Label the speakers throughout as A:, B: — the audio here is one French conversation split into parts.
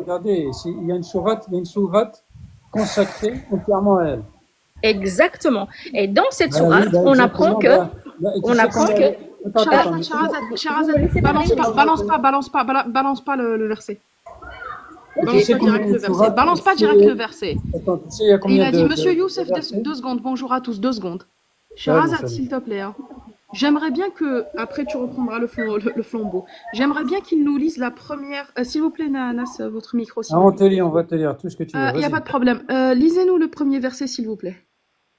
A: regardez, il y a une sourate consacrée entièrement à elle.
B: Exactement. Et dans cette
A: Bah
B: sourate,
A: oui, bah
B: on apprend
A: exactement.
B: que,
A: Et tu
B: on
A: sais
B: apprend
A: combien
B: que,
C: balance pas le verset.
A: et tu
C: Balance
A: sais
C: pas
A: combien
C: direct
A: il y a
C: le
A: une
C: verset.
A: sourate
C: Balance pas
A: c'est-
C: direct le verset.
A: Attends, tu sais il y a
C: Et il
A: combien
C: a dit, Monsieur
A: de
C: Youssef,
A: versets?
C: 2 secondes. Bonjour à tous, 2 secondes.
A: Salut,
C: Sherazade,
A: salut.
C: s'il te plaît. Hein. J'aimerais bien que, après tu reprendras le flambeau, j'aimerais bien qu'il nous lise la première. S'il vous plaît, Nanas, votre micro, s'il
A: Ah,
C: vous plaît.
A: on va te lire tout ce que tu veux,
C: Il n'y a
A: vas-y.
C: pas de problème. Lisez-nous le premier verset, s'il vous plaît.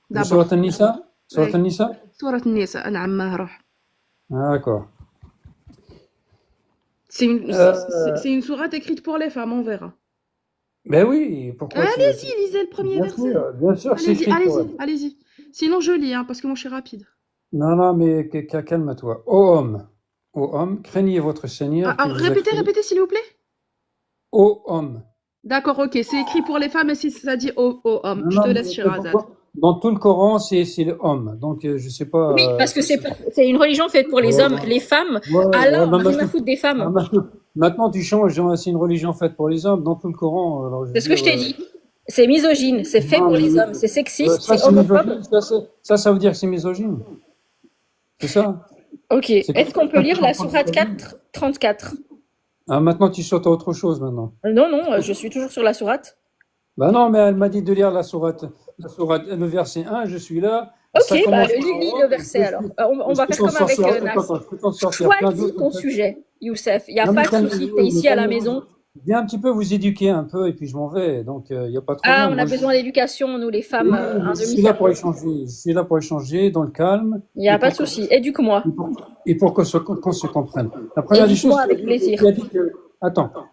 A: De Surat
C: D'abord.
A: An-Nisa? Surat
C: Oui.
A: An-Nisa?
C: Surat Nisa, نعم ما روح.
A: Ah, d'accord.
C: C'est une sourate écrite pour les femmes, on verra.
A: Ben oui, pourquoi tu...
C: Allez-y, lisez le premier verset.
A: Bien sûr, c'est écrit pour elle.
C: Allez-y. Sinon, je lis, hein, parce que moi, je suis rapide.
A: Non, mais calme-toi. Ô homme, craignez votre Seigneur qui
C: Alors,
A: vous a créé.
C: répétez, s'il vous plaît.
A: Ô homme.
C: D'accord, ok. C'est écrit pour les femmes, et si ça dit au homme.
A: Non,
C: Je te
A: mais
C: laisse, Sherazade.
A: pourquoi dans tout le Coran, c'est le homme. Donc, je sais pas.
B: oui, parce que c'est une religion faite pour les hommes, les femmes. Allah,
A: bah,
B: rien à foutre des femmes.
A: maintenant, tu changes. C'est une religion faite pour les hommes. Dans tout le Coran. Alors,
B: C'est ce que je t'ai dit. C'est misogyne, c'est fait pour les hommes, c'est sexiste,
A: ça,
B: c'est homophobe.
A: Ça veut dire que c'est misogyne. C'est ça.
B: Ok. Est-ce qu'on peut lire la sourate 4, 34?
A: Ah, maintenant, tu sautes à autre chose, maintenant.
B: Non, je suis toujours sur la sourate.
A: Bah non, mais elle m'a dit de lire la sourate, le verset 1, je suis là.
B: Ok, lis le verset alors. On va faire comme avec Nas. Choisis ton sujet, Youssef. Il n'y a pas de souci, tu es ici à la maison.
A: Viens un petit peu vous éduquer un peu et puis je m'en vais. Donc, il n'y a pas de problème.
B: Ah, on a besoin d'éducation, nous les femmes.
A: Je suis là pour échanger. Je suis là pour échanger dans le calme.
B: Il n'y a pas de souci. Éduque-moi.
A: Et pour qu'on se comprenne. La première des choses,
B: avec plaisir.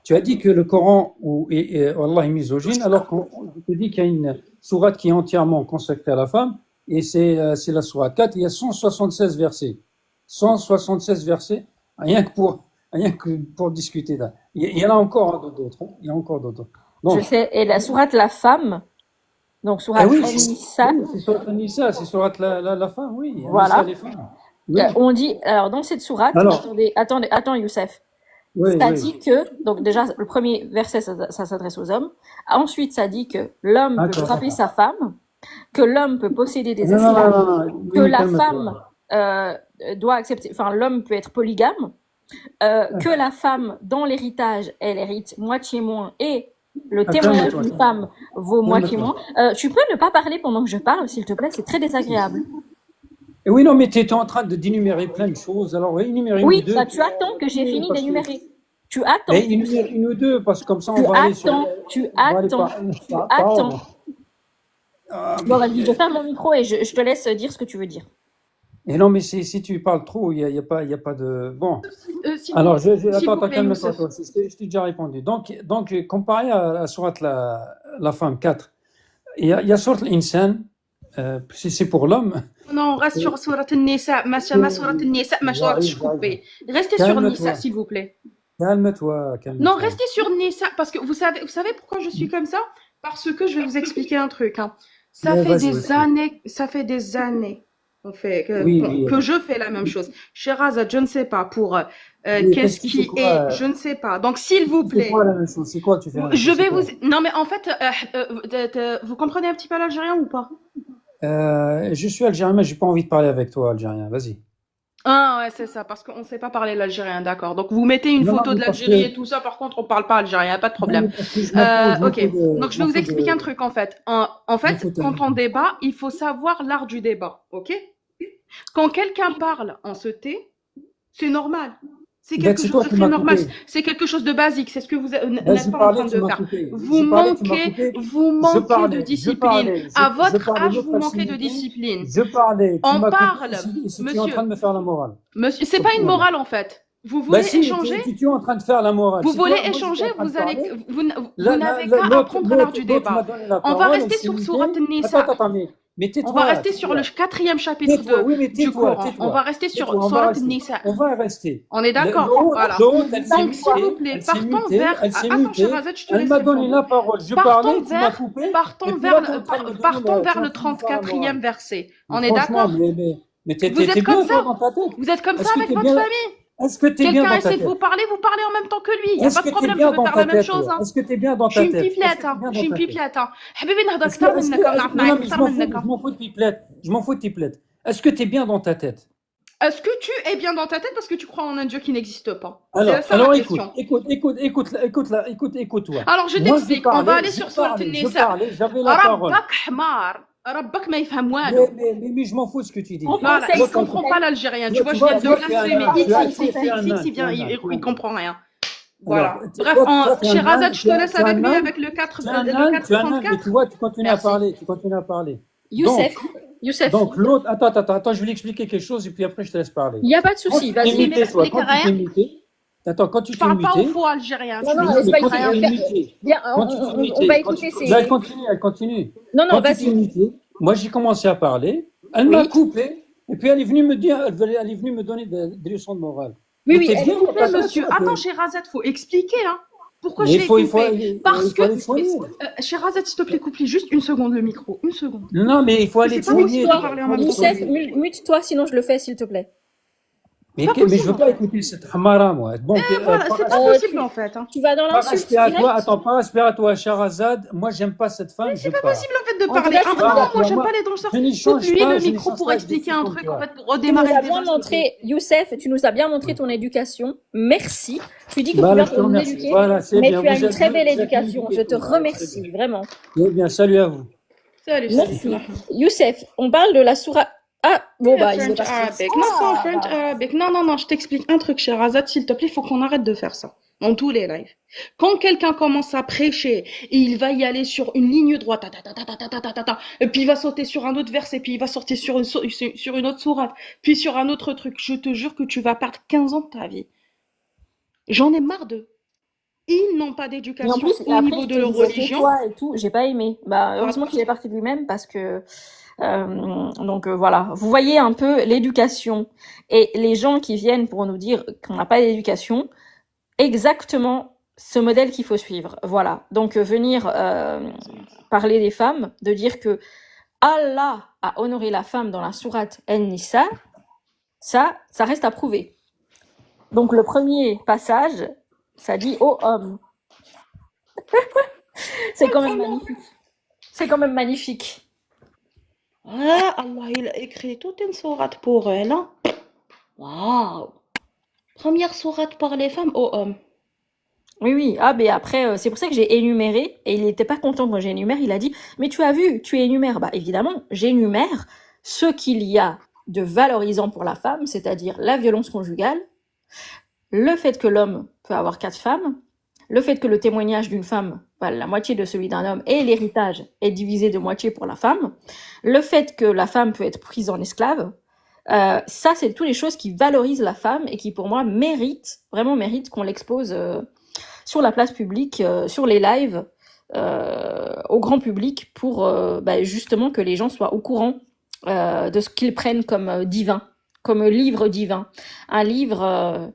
A: Tu as dit que le Coran Allah est misogyne, alors qu'on te dit qu'il y a une sourate qui est entièrement consacrée à la femme, et c'est la sourate 4, il y a 176 versets. 176 versets, rien que pour discuter là. Il y en a encore d'autres. Il y a encore d'autres.
B: Je sais, et la sourate la femme, donc sourate An-Nisa.
A: C'est sourate An-Nisa, c'est sourate la femme, oui.
B: Voilà.
A: Les femmes. Oui.
B: On dit, alors dans cette sourate, attends Youssef. Ça dit que, donc déjà, le premier verset, ça s'adresse aux hommes. Ensuite, ça dit que l'homme peut frapper sa femme, que l'homme peut posséder des esclaves, que la femme doit accepter, enfin, l'homme peut être polygame, que la femme, dans l'héritage, elle hérite moitié moins et le témoignage d'une femme vaut moitié moins. Tu peux ne pas parler pendant que je parle, s'il te plaît, c'est très désagréable.
A: Et oui, non, mais tu es en train d'énumérer plein de choses. Alors, énumérer une ou deux.
B: Oui, tu attends que j'ai fini d'énumérer. Tu attends.
A: Et une ou deux, parce que comme ça, on va aller sur...
B: Tu attends. Bon, vas-y, je ferme mon micro et je te laisse dire ce que tu veux dire.
A: Et non, mais si tu parles trop, il y a pas de... Bon. Alors, attends, calme-toi. Je t'ai déjà répondu. Donc comparé à la sourate la femme 4, il y a sourate l'Insan, si c'est pour l'homme...
C: Non, reste sur Surat Nisa. Surat Nisa, restez sur Nisa, s'il vous plaît.
A: Calme-toi.
C: Non, restez sur Nisa, parce que vous savez pourquoi je suis comme ça? Parce que je vais vous expliquer un truc. Hein. Ça fait des années que je fais la même chose. Sherazade, je ne sais pas pour qu'est-ce qui est, je ne sais pas. Donc, s'il vous plaît.
A: C'est quoi la même chose? C'est quoi tu fais?
C: Non, mais en fait, vous comprenez un petit peu l'algérien ou pas?
A: Je suis algérien, mais j'ai pas envie de parler avec toi, algérien. Vas-y.
C: Ah ouais, c'est ça, parce qu'on ne sait pas parler l'algérien, d'accord. Donc vous mettez une photo de l'Algérie et tout ça, par contre on parle pas algérien, pas de problème. Ok, donc je vais vous expliquer un truc en fait. En fait, quand on débat, il faut savoir l'art du débat, ok? Quand quelqu'un parle en se tait, c'est normal. C'est quelque chose de très normal. C'est quelque chose de basique. C'est ce que vous n'êtes pas en train de faire. Vous manquez de discipline. À votre âge, vous manquez de discipline.
A: Je parlais.
C: On parle,
A: monsieur. Tu es en train de me faire la morale.
C: Monsieur, c'est pas une morale en fait. Vous voulez échanger?
A: Tu es en train de faire la morale.
C: Vous voulez échanger? Vous n'avez qu'à apprendre l'art du débat. On va rester sur Surat Nisa.
A: Mais
C: on va rester sur le 4e chapitre du Coran. On va rester sur Surat Nisa.
A: On va rester.
C: On est d'accord. Voilà. Donc, s'il vous plaît, partons vers... Attends, Sherazade, je te laisse.
A: Elle m'a donné la parole. Je parlais, tu m'as coupé.
C: Partons vers le 34e verset. On est d'accord?
A: Mais vous êtes
C: comme ça? Vous êtes comme ça avec votre famille?
A: Est-ce que tu es bien dans ta
C: essaie de
A: tête?
C: vous parler en même temps que lui. Il n'y a
A: Est-ce
C: pas
A: que
C: de
A: tu es
C: problème, je
A: bien
C: veux
A: dans
C: faire
A: ta
C: la même
A: tête,
C: chose.
A: toi? Est-ce que tu es bien dans
C: Je suis
A: ta
C: une
A: tête? Est-ce que
C: pipelette.
A: tu es bien
C: Je suis
A: dans
C: une
A: ta tête?
C: pipelette. حبيبي نهضر
A: Est-ce que,
C: أكثر
A: est-ce
C: منك
A: que,
C: ونعرف
A: non,
C: معاك
A: non, mais
C: أكثر منك.
A: je m'en fous de pipelette. Je m'en fous de pipelette. Est-ce que tu es bien dans ta tête?
C: Est-ce que tu es bien dans ta tête parce que tu crois en un Dieu qui n'existe pas?
A: Alors,
C: C'est ça ma
A: écoute,
C: question.
A: écoute-toi.
C: Alors je
A: Moi, j'ai
C: t'explique. On va
A: parlé,
C: aller sur Sourate
A: je
C: An-Nisa.
A: parlais, j'avais la parole.
C: ربك حمار. ربك ما يفهم والو.
A: Mais je m'en fous de ce que tu dis.
B: En
C: Voilà,
B: français,
C: il ne comprend pas l'algérien. Tu vois, je viens de blasphémer. X, il vient, il comprend rien. Voilà. Bref, Sherazade, je te laisse avec lui avec le 434.
A: Mais tu vois, tu continues à parler.
B: Youssef.
A: Donc l'autre, attends, je vais lui expliquer quelque chose et puis après je te laisse parler.
B: Il n'y a pas de souci, vas-y.
A: Attends, quand tu
C: Je
A: t'es
C: parle pas
A: muté.
C: au faux algérien.
B: Non,
C: Non,
B: c'est pas
A: quand tu
B: grave.
A: t'es muté.
B: Viens,
A: Quand tu t'es
B: on
A: muté,
B: va
A: quand
B: écouter
A: tu-
B: ces...
A: Elle continue.
B: Non,
A: Quand tu
B: vas-y.
A: t'es muté, moi j'ai commencé à parler, elle m'a coupé, et puis elle est venue me dire, elle est venue me donner des leçons de morale.
B: Oui,
A: Mais t'es bien dans ta tête,
C: monsieur.
A: toi,
C: Attends, Sherazade, faut expliquer, hein. Pourquoi
A: Mais
C: je l'ai coupé? Parce que...
A: soigner.
C: Sherazade, s'il te plaît, coupe-lui juste une seconde le micro. Une seconde.
A: Non, mais il faut aller
C: C'est pas possible
A: soigner.
C: de parler en même temps.
B: Youssef, mute-toi, sinon je le fais, s'il te plaît.
A: Mais je veux pas écouter cette hamara, moi. Donc,
C: Voilà, c'est pas possible en fait. Hein.
B: Tu vas dans
A: par
B: l'insulte
A: respect à toi,
B: directe.
A: attends, par respect à toi, Sherazade, moi j'aime pas cette femme,
C: C'est pas possible en fait de
B: En
C: parler.
B: tout cas,
C: Ah, non, moi j'aime
A: moi,
C: pas les danseurs.
A: je n'y change
C: Coupe-lui
A: pas,
C: le
A: je n'y
C: micro
A: change
C: pour
A: pas,
C: expliquer
A: je
C: un
A: suis
C: truc
A: comme
C: en
A: toi.
C: fait, pour
B: Tu nous
C: redémarrer
B: as
C: le
B: bien
C: débat.
B: montré, Youssef, tu nous as bien montré ton éducation. Merci. Tu dis que
A: Voilà,
B: tu
A: je te
B: vas nous
A: remercie.
B: éduquer,
A: Voilà, c'est
B: mais
A: bien.
B: tu as
A: Vous
B: une
A: êtes
B: très
A: bien,
B: belle
A: vous êtes bien
B: éducation. Je
A: éduqués,
B: te
A: tout. Voilà,
B: remercie, vraiment.
A: Eh bien, salut à vous.
C: Salut,
B: Merci. Youssef, on parle de la sourate. Ah, bon, bah, il est
C: French
B: parti.
C: Arabic. Non, c'est en French Arabic. Non, je t'explique un truc, Sherazade, s'il te plaît, il faut qu'on arrête de faire ça. Dans tous les lives. Quand quelqu'un commence à prêcher, et il va y aller sur une ligne droite, et puis il va sauter sur un autre verset, puis il va sortir sur une autre sourate, puis sur un autre truc, je te jure que tu vas perdre 15 ans de ta vie. J'en ai marre d'eux. Ils n'ont pas
B: Et en
C: d'éducation
B: plus,
C: au
B: après,
C: niveau
B: je
C: de
B: te
C: leur
B: disais,
C: religion.
B: tais-toi et tout. J'ai pas aimé. Bah, heureusement qu'il est parti de lui-même parce que. Donc voilà, vous voyez un peu l'éducation et les gens qui viennent pour nous dire qu'on n'a pas d'éducation, exactement ce modèle qu'il faut suivre. Voilà, donc venir parler des femmes, de dire que Allah a honoré la femme dans la sourate An-Nisa, ça reste à prouver. Donc le premier passage, ça dit ô homme. C'est quand même magnifique. C'est quand même magnifique.
C: Ah, Allah, il a écrit toute une sourate pour elle. Hein. Waouh! Première sourate pour les femmes aux hommes.
B: Oui. Ah, mais après, c'est pour ça que j'ai énuméré, et il n'était pas content quand j'énumère, il a dit, mais tu as vu, tu énumères. Bah, évidemment, j'énumère ce qu'il y a de valorisant pour la femme, c'est-à-dire la violence conjugale, le fait que l'homme peut avoir 4 femmes, le fait que le témoignage d'une femme, la moitié de celui d'un homme, et l'héritage est divisé de moitié pour la femme, le fait que la femme peut être prise en esclave, ça, c'est toutes les choses qui valorisent la femme et qui, pour moi, vraiment méritent qu'on l'expose sur la place publique, sur les lives, au grand public, pour justement que les gens soient au courant de ce qu'ils prennent comme divin, comme livre divin. Un livre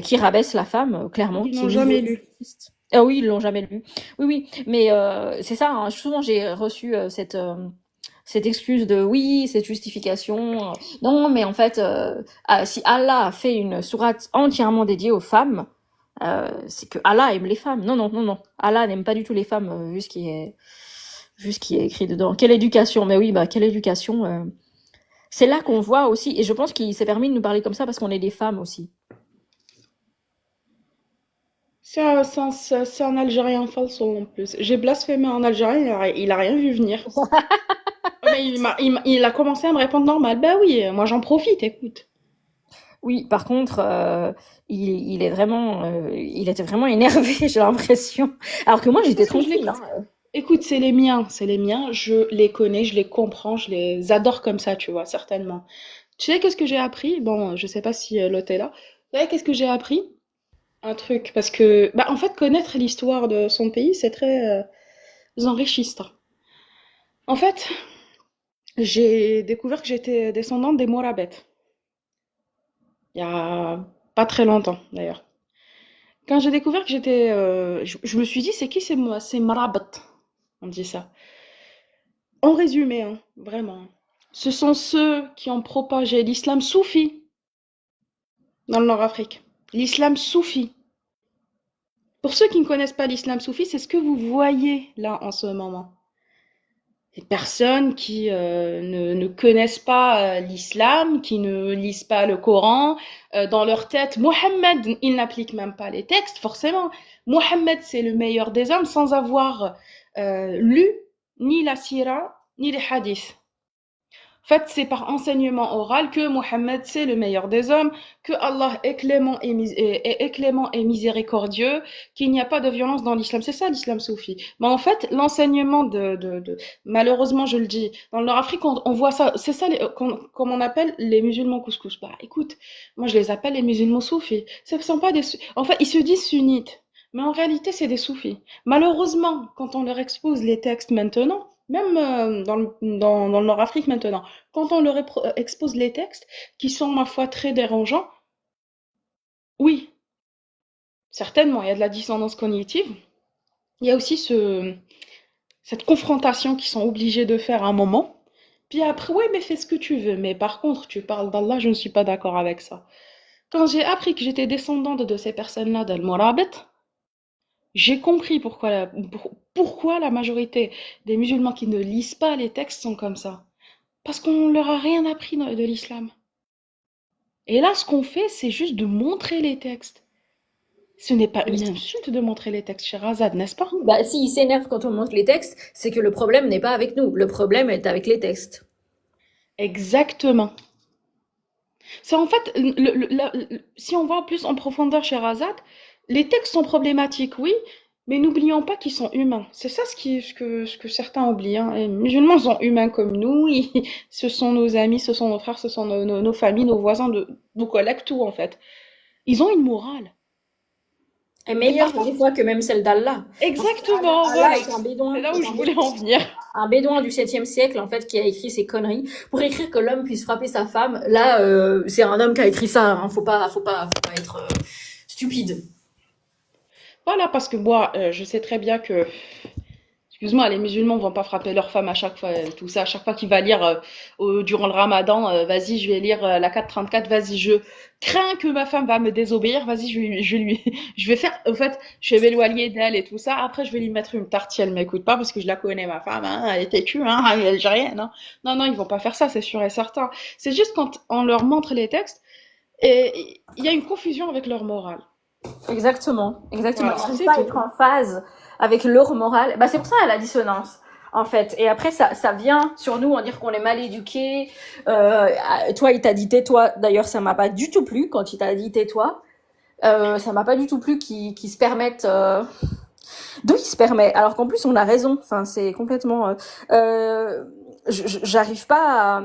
B: qui rabaisse la femme, clairement.
C: Ils l'ont jamais lu.
B: Ah oui, ils l'ont jamais lu. Oui, mais c'est ça, hein, souvent j'ai reçu cette excuse de oui, cette justification. Non, mais en fait, si Allah a fait une sourate entièrement dédiée aux femmes, c'est que Allah aime les femmes. Non. Allah n'aime pas du tout les femmes, vu ce qui est écrit dedans. Quelle éducation? Mais oui, quelle éducation. C'est là qu'on voit aussi, et je pense qu'il s'est permis de nous parler comme ça parce qu'on est des femmes aussi.
C: C'est un Algérien falso en plus. J'ai blasphémé en algérien, il a rien vu venir. Mais il a commencé à me répondre normal. Bah oui, moi j'en profite, écoute.
B: Oui, par contre, il était vraiment énervé, j'ai l'impression. Alors que moi, j'étais tranquille.
C: Écoute, c'est les miens. Je les connais, je les comprends, je les adore comme ça, tu vois, certainement. Tu sais qu'est-ce que j'ai appris? Bon, je sais pas si l'autre est là. Tu sais qu'est-ce que j'ai appris? Un truc, parce que, en fait, connaître l'histoire de son pays, c'est très enrichissant. En fait, j'ai découvert que j'étais descendante des Mourabetes. Il y a pas très longtemps, d'ailleurs. Quand j'ai découvert que j'étais... je me suis dit, c'est qui ces Mourabetes? On dit ça. En résumé, hein, vraiment. Ce sont ceux qui ont propagé l'islam soufi dans le Nord-Afrique. l'islam soufi. Pour ceux qui ne connaissent pas l'islam soufi, c'est ce que vous voyez là en ce moment. Les personnes qui ne connaissent pas l'islam, qui ne lisent pas le Coran, dans leur tête, Mohammed, il n'applique même pas les textes, forcément. Mohammed, c'est le meilleur des hommes sans avoir lu ni la sira, ni les hadiths. En fait, c'est par enseignement oral que Mohammed, c'est le meilleur des hommes, que Allah est clément et miséricordieux, qu'il n'y a pas de violence dans l'islam. C'est ça l'islam soufi. Mais en fait, l'enseignement malheureusement, je le dis, dans le Nord-Afrique, on voit ça, c'est ça comme on appelle les musulmans couscous. Bah, écoute, moi je les appelle les musulmans soufis. Ce ne sont pas en fait, ils se disent sunnites, mais en réalité, c'est des soufis. Malheureusement, quand on leur expose les textes maintenant, même dans le Nord-Afrique maintenant, quand on leur expose les textes, qui sont, ma foi, très dérangeants, oui, certainement, il y a de la dissonance cognitive. Il y a aussi cette confrontation qu'ils sont obligés de faire à un moment. Puis après, oui, mais fais ce que tu veux. Mais par contre, tu parles d'Allah, je ne suis pas d'accord avec ça. Quand j'ai appris que j'étais descendante de ces personnes-là d'Al-Murabit, j'ai compris pourquoi la majorité des musulmans qui ne lisent pas les textes sont comme ça. Parce qu'on leur a rien appris de l'islam. Et là, ce qu'on fait, c'est juste de montrer les textes. Ce n'est pas une insulte de montrer les textes, Sherazade, n'est-ce pas?
B: Bah, s'ils s'énervent quand on montre les textes, c'est que le problème n'est pas avec nous. Le problème est avec les textes.
C: Exactement. C'est en fait, si on va plus en profondeur, Sherazade, les textes sont problématiques, oui, mais n'oublions pas qu'ils sont humains. C'est ça ce que certains oublient. Hein. Les musulmans sont humains comme nous. Ce sont nos amis, ce sont nos frères, ce sont nos familles, nos voisins, nos collègues, tout en fait. Ils ont une morale.
B: Et meilleure des fois que même celle d'Allah.
C: Exactement.
B: Allah est un bédouin.
C: C'est là où je voulais en venir.
B: Un bédouin du 7e siècle, en fait, qui a écrit ces conneries. Pour écrire que l'homme puisse frapper sa femme, là, c'est un homme qui a écrit ça. Hein. Faut pas être stupide.
C: Voilà, parce que moi, je sais très bien que, excuse-moi, les musulmans vont pas frapper leur femme à chaque fois, tout ça, à chaque fois qu'il va lire durant le ramadan, vas-y, je vais lire la 434, vas-y, je crains que ma femme va me désobéir, vas-y, je vais faire, en fait, je vais m'éloigner d'elle et tout ça, après je vais lui mettre une tarte si elle m'écoute pas, parce que je la connais, ma femme, hein, elle est têtue, hein, elle est algérienne, hein. Non, ils vont pas faire ça, c'est sûr et certain. C'est juste quand on leur montre les textes, et il y a une confusion avec leur morale.
B: Exactement.
C: Voilà,
B: Ils n'arrivent pas à être en phase avec leur morale. Bah, c'est pour ça la dissonance, en fait. Et après, ça vient sur nous en dire qu'on est mal éduqués. Toi, il t'a dit tais-toi. D'ailleurs, ça m'a pas du tout plu quand il t'a dit tais-toi. Ça m'a pas du tout plu qu'ils se permettent. D'où ils se permettent. Alors qu'en plus, on a raison. Enfin, c'est complètement. J'arrive pas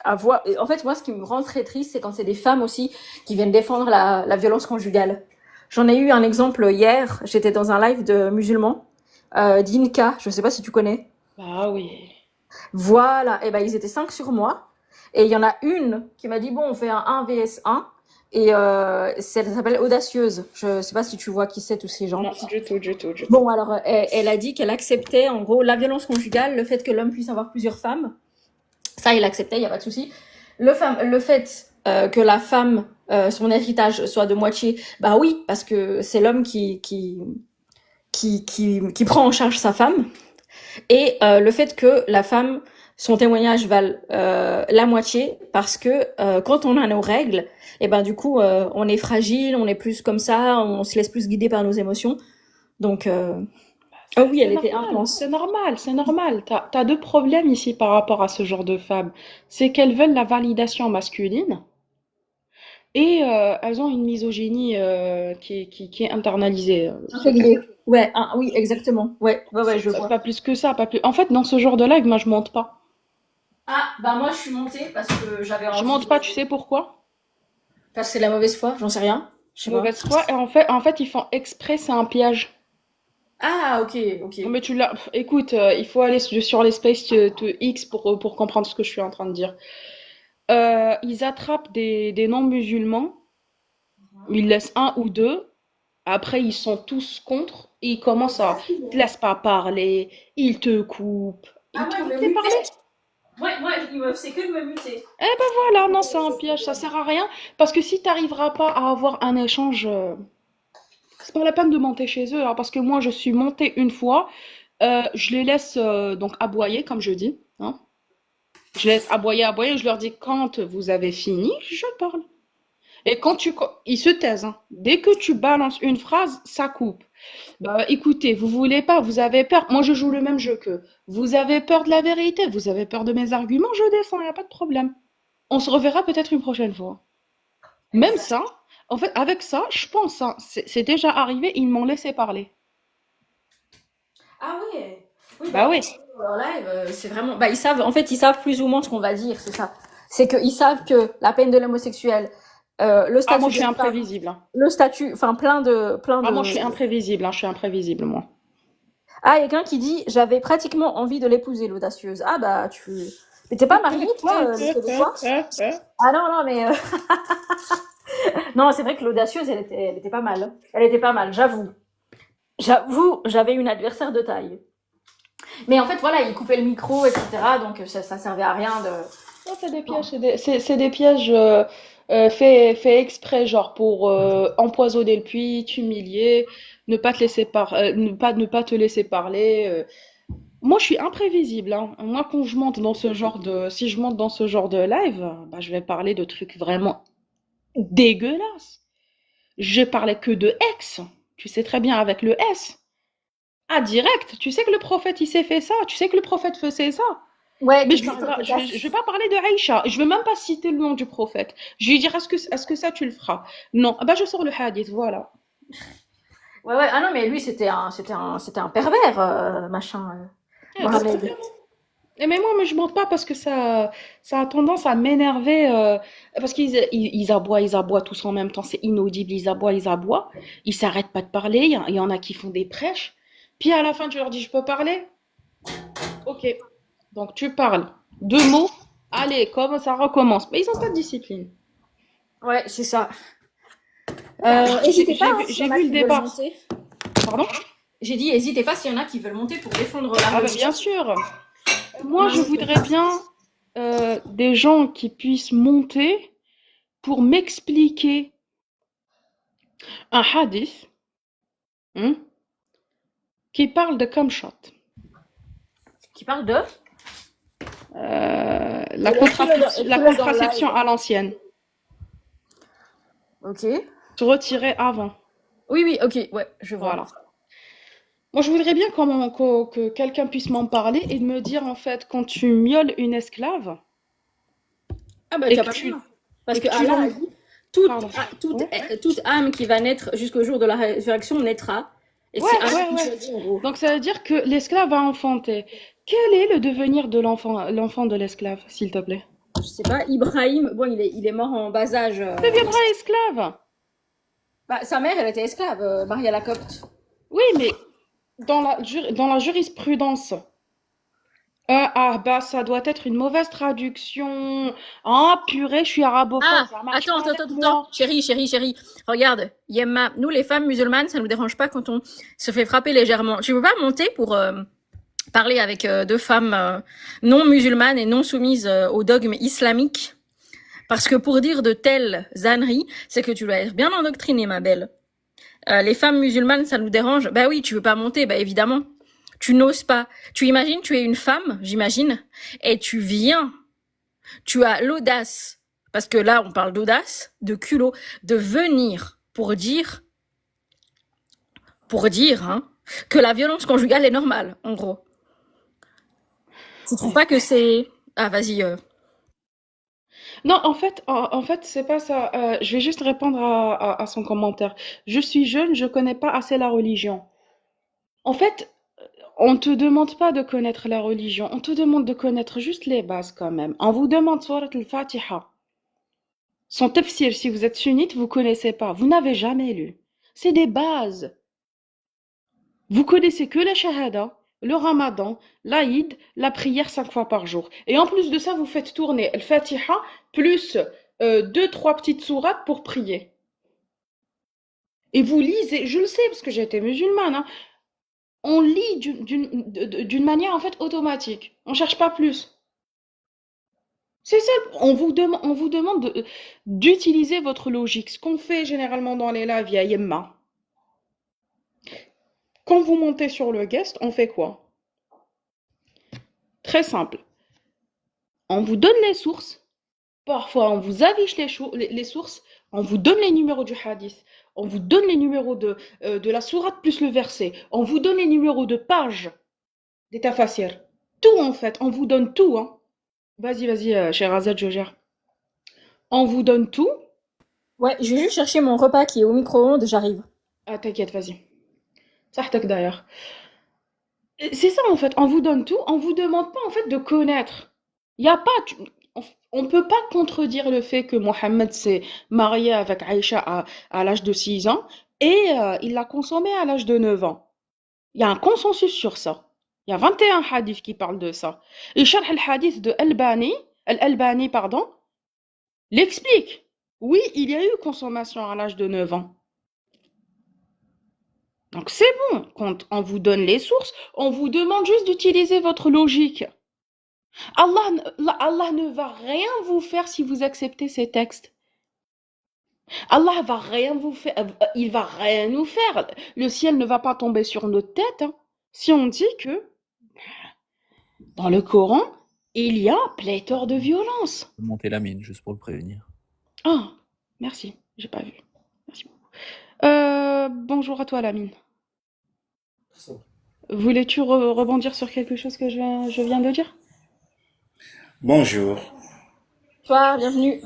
B: à voir. En fait, moi, ce qui me rend très triste, c'est quand c'est des femmes aussi qui viennent défendre la violence conjugale. J'en ai eu un exemple hier. J'étais dans un live de musulmans, d'Inka. Je sais pas si tu connais.
C: Ah oui.
B: Voilà. Et ben, ils étaient 5 sur moi. Et il y en a une qui m'a dit, bon, on fait un 1 vs 1. Et elle s'appelle Audacieuse. Je sais pas si tu vois qui c'est tous ces gens.
C: Non, du tout.
B: Bon, alors, elle a dit qu'elle acceptait, en gros, la violence conjugale, le fait que l'homme puisse avoir plusieurs femmes. Ça, il acceptait, il n'y a pas de souci. Le fait que la femme, son héritage soit de moitié, bah oui, parce que c'est l'homme qui prend en charge sa femme. Et le fait que la femme, son témoignage vale la moitié, parce que quand on a nos règles, et ben du coup, on est fragile, on est plus comme ça, on se laisse plus guider par nos émotions. Donc, oh oui, elle était intense.
C: C'est normal. T'as deux problèmes ici par rapport à ce genre de femmes. C'est qu'elles veulent la validation masculine et elles ont une misogynie qui est internalisée.
B: Ouais, oui, exactement. Ouais, je vois.
C: Pas plus que ça, pas plus. En fait, dans ce genre de live, moi, je monte pas.
B: Ah, bah moi, je suis montée parce que j'avais envie.
C: Je monte pas, tu sais pourquoi?
B: Parce que c'est la mauvaise foi, j'en sais rien.
C: Mauvaise foi, et en fait, ils font exprès, c'est un piège.
B: Ah, ok.
C: Mais tu l'as. Écoute, il faut aller sur les spaces de X pour comprendre ce que je suis en train de dire. Ils attrapent des non-musulmans, ils laissent un ou deux, après ils sont tous contre, et ils commencent à. Ils te laissent pas parler, ils te coupent. Ils te laissent parler.
B: Moi, il me c'est que de me muter.
C: Eh ben voilà, non, c'est un piège, ça sert à rien. Parce que si t'arriveras pas à avoir un échange, c'est pas la peine de monter chez eux, hein, parce que moi, je suis montée une fois, je les laisse donc aboyer, comme je dis, hein. Je laisse aboyer, aboyer, je leur dis quand vous avez fini, je parle. Et ils se taisent, hein. Dès que tu balances une phrase, ça coupe. Bah, écoutez, vous voulez pas, vous avez peur. Moi, je joue le même jeu qu'eux. Vous avez peur de la vérité, vous avez peur de mes arguments, je défends, y a pas de problème. On se reverra peut-être une prochaine fois. Même ça, en fait, avec ça, je pense, hein, c'est déjà arrivé, ils m'ont laissé parler.
B: Ah oui. Oui, bah,
C: Bah oui.
B: en live, c'est vraiment. Bah, ils savent plus ou moins ce qu'on va dire, c'est ça. C'est qu'ils savent que la peine de l'homosexuel, le
C: Ah,
B: statut
C: moi, je suis
B: de femme,
C: imprévisible, hein.
B: le statut, enfin plein
C: Ah, moi, je suis
B: de.
C: imprévisible, hein, je suis imprévisible, moi.
B: Ah, il y a quelqu'un qui dit, j'avais pratiquement envie de l'épouser, l'audacieuse. Ah bah tu. Mais t'es pas mariée, toi, le Québécois? Ah non, non, mais non, c'est vrai que l'audacieuse, elle était pas mal. Elle était pas mal, j'avoue. J'avoue, j'avais une adversaire de taille. Mais en fait, voilà, il coupait le micro, etc. Donc ça servait à rien de.
C: Non, c'est des pièges, c'est des pièges faits exprès, genre pour empoisonner le puits, t'humilier, ne pas te laisser ne pas te laisser parler. Moi, je suis imprévisible, hein. Moi, quand je monte dans ce genre si je monte dans ce genre de live, bah, je vais parler de trucs vraiment dégueulasses. Je parlais que de ex. Tu sais très bien avec le S. Ah, direct. Tu sais que le prophète, il s'est fait ça. Tu sais que le prophète faisait ça.
B: Ouais,
C: Mais je vais pas parler de Aïcha. Je vais même pas citer le nom du prophète. Je vais dire, est-ce que ça, tu le feras? Non. Ah bah, je sors le hadith, voilà.
B: Ouais, ouais. Ah non, mais lui, c'était un pervers, machin. Mohamed.
C: Mais moi, je monte pas parce que ça a tendance à m'énerver. Parce ils aboient tous en même temps. C'est inaudible. Ils aboient, ils aboient. Ils s'arrêtent pas de parler. Il y en a qui font des prêches. Puis à la fin, tu leur dis, je peux parler? Ok. Donc tu parles. Deux mots. Allez, comme ça recommence. Mais ils ont pas de discipline.
B: Ouais, c'est ça. N'hésitez pas, hein,
C: J'ai vu le débat. Pardon?
B: J'ai dit, n'hésitez pas s'il y en a qui veulent monter pour défendre la
C: Ah bah bien sûr. Moi, je voudrais bien des gens qui puissent monter pour m'expliquer un hadith qui parle de Kamshot.
B: Qui parle de
C: La contraception à l'ancienne.
B: Ok.
C: Se retirer avant.
B: Oui, oui, ok, ouais, je vois.
C: Voilà. Moi, je voudrais bien que quelqu'un puisse m'en parler et de me dire, en fait, quand tu mioles une esclave...
B: Ah bah, t'as pas tu... Parce que Allah a dit, toute âme qui va naître jusqu'au jour de la résurrection naîtra. Et
C: ouais. Donc, ça veut dire que l'esclave a enfanté. Quel est le devenir de l'enfant de l'esclave, s'il te plaît?
B: Je sais pas, Ibrahim, bon, il est mort en bas âge.
C: Deviendra esclave.
B: Bah, sa mère, elle était esclave, Maria la Copte.
C: Oui, mais dans la jurisprudence, bah, ça doit être une mauvaise traduction. Ah, purée, je suis arabophone.
B: Attends. Chérie. Regarde, Yemma, nous, les femmes musulmanes, ça nous dérange pas quand on se fait frapper légèrement. Tu veux pas monter pour parler avec deux femmes non musulmanes et non soumises au dogme islamique? Parce que pour dire de telles âneries, c'est que tu dois être bien endoctrinée, ma belle. Les femmes musulmanes, ça nous dérange. Bah oui, tu veux pas monter, bah évidemment. Tu n'oses pas. Tu imagines, tu es une femme, j'imagine, et tu viens. Tu as l'audace, parce que là, on parle d'audace, de culot, de venir pour dire hein, que la violence conjugale est normale, en gros. Tu trouves pas que c'est... Ah, vas-y.
C: Non, en fait, c'est pas ça. Je vais juste répondre à son commentaire. Je suis jeune, je connais pas assez la religion. En fait, on te demande pas de connaître la religion, on te demande de connaître juste les bases quand même. On vous demande Surat al-Fatiha. Son tafsir, si vous êtes sunnite, vous connaissez pas, vous n'avez jamais lu. C'est des bases. Vous connaissez que la shahada, le ramadan, l'Aïd, la prière 5 fois par jour. Et en plus de ça, vous faites tourner al-Fatiha plus 2-3 petites sourates pour prier. Et vous lisez, je le sais parce que j'ai été musulmane, hein, on lit d'une manière en fait automatique. On cherche pas plus. C'est ça, on vous demande d'utiliser votre logique. Ce qu'on fait généralement dans les lives, il y a Yemma. Quand vous montez sur le guest, on fait quoi? Très simple. On vous donne les sources. Parfois, on vous affiche les sources. On vous donne les numéros du hadith. On vous donne les numéros de la sourate plus le verset. On vous donne les numéros de page des tafasirs. Tout, en fait. On vous donne tout. Hein. Vas-y, cher Azad, je gère. On vous donne tout.
B: Ouais, je vais juste chercher mon repas qui est au micro-ondes, j'arrive.
C: Ah, t'inquiète, vas-y. Ça d'ailleurs. C'est ça, en fait. On vous donne tout. On vous demande pas, en fait, de connaître. Il n'y a pas... On ne peut pas contredire le fait que Mohammed s'est marié avec Aïcha à l'âge de 6 ans et il l'a consommé à l'âge de 9 ans. Il y a un consensus sur ça. Il y a 21 hadiths qui parlent de ça. Et Sharh al-Hadith de Al-Albani, l'explique. Oui, il y a eu consommation à l'âge de 9 ans. Donc c'est bon, quand on vous donne les sources, on vous demande juste d'utiliser votre logique. Allah ne va rien vous faire si vous acceptez ces textes. Allah va rien vous faire, il va rien nous faire. Le ciel ne va pas tomber sur notre tête hein, si on dit que dans le Coran, il y a pléthore de violence.
D: Monter la mine, juste pour le prévenir.
C: Ah, merci, j'ai pas vu. Merci beaucoup. Bonjour à toi, Lamine. Voulais-tu rebondir sur quelque chose que je viens de dire?
E: Bonjour.
B: Bonsoir, bienvenue.